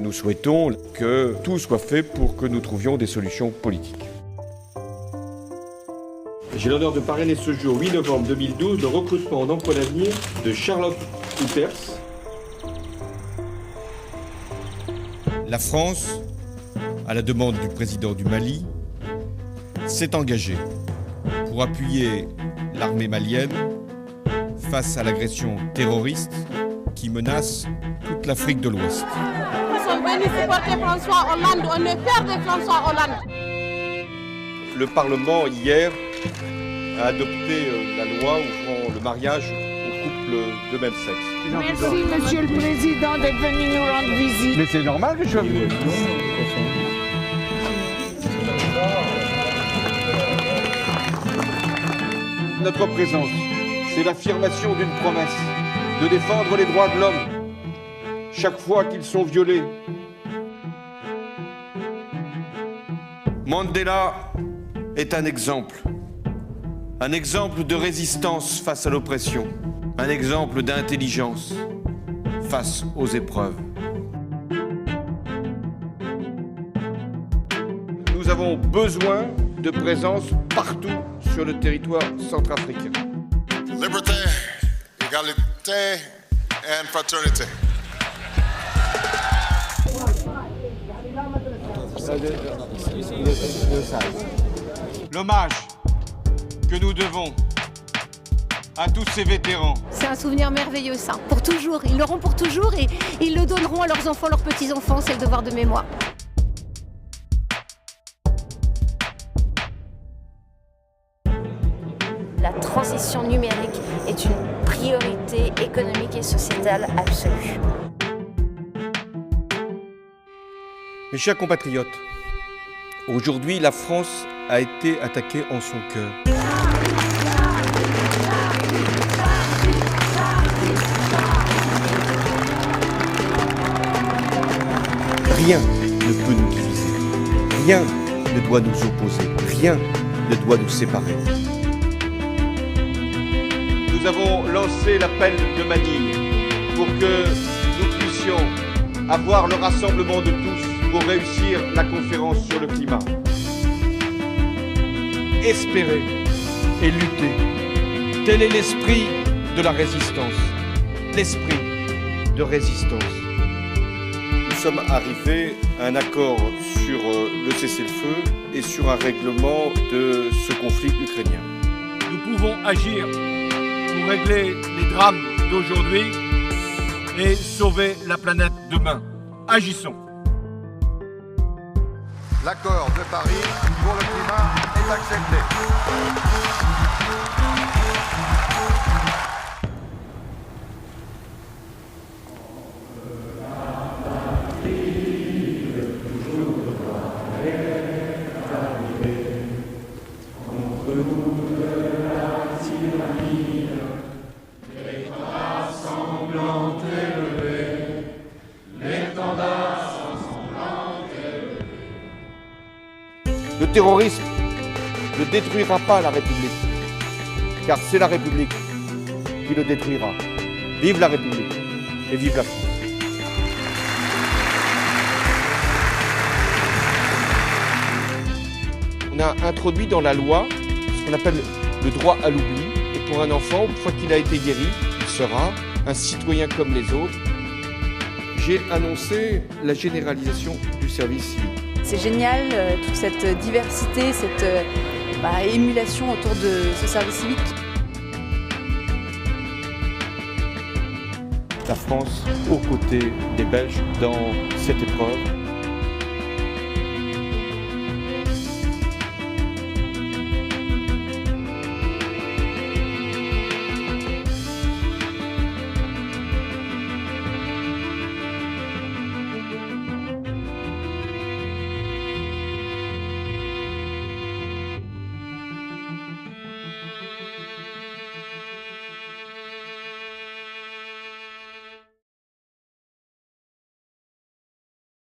Nous souhaitons que tout soit fait pour que nous trouvions des solutions politiques. J'ai l'honneur de parrainer ce jour, 8 novembre 2012, le recrutement en emploi d'avenir de Charlotte Houpers. La France, à la demande du président du Mali, s'est engagée pour appuyer l'armée malienne face à l'agression terroriste qui menace toute l'Afrique de l'Ouest. Nous sommes venus supporter François Hollande, on est fiers de François Hollande. Le Parlement, hier, a adopté la loi ouvrant le mariage aux couples de même sexe. Merci, Monsieur le Président, d'être venu nous rendre visite. Mais c'est normal que je sois venu. Notre présence, c'est l'affirmation d'une promesse, de défendre les droits de l'homme, chaque fois qu'ils sont violés. Mandela est un exemple de résistance face à l'oppression, un exemple d'intelligence face aux épreuves. Nous avons besoin de présence partout sur le territoire centrafricain. Liberté, égalité and fraternité. L'hommage que nous devons à tous ces vétérans. C'est un souvenir merveilleux, ça. Pour toujours. Ils l'auront pour toujours et ils le donneront à leurs enfants, leurs petits-enfants. C'est le devoir de mémoire. La transition numérique est une priorité économique et sociétale absolue. Mes chers compatriotes, aujourd'hui, la France a été attaquée en son cœur. Rien ne peut nous diviser, rien ne doit nous opposer, rien ne doit nous séparer. Nous avons lancé l'appel de Manille pour que nous puissions avoir le rassemblement de tous pour réussir la conférence sur le climat. Espérer et lutter, tel est l'esprit de la résistance, l'esprit de résistance. Nous sommes arrivés à un accord sur le cessez-le-feu et sur un règlement de ce conflit ukrainien. Nous pouvons agir pour régler les drames d'aujourd'hui et sauver la planète demain. Agissons. L'accord de Paris pour le climat est accepté. Le terrorisme ne détruira pas la République, car c'est la République qui le détruira. Vive la République et vive la France. On a introduit dans la loi ce qu'on appelle le droit à l'oubli. Et pour un enfant, une fois qu'il a été guéri, il sera un citoyen comme les autres. J'ai annoncé la généralisation du service civique. C'est génial, toute cette diversité, cette émulation autour de ce service civique. La France aux côtés des Belges dans cette épreuve.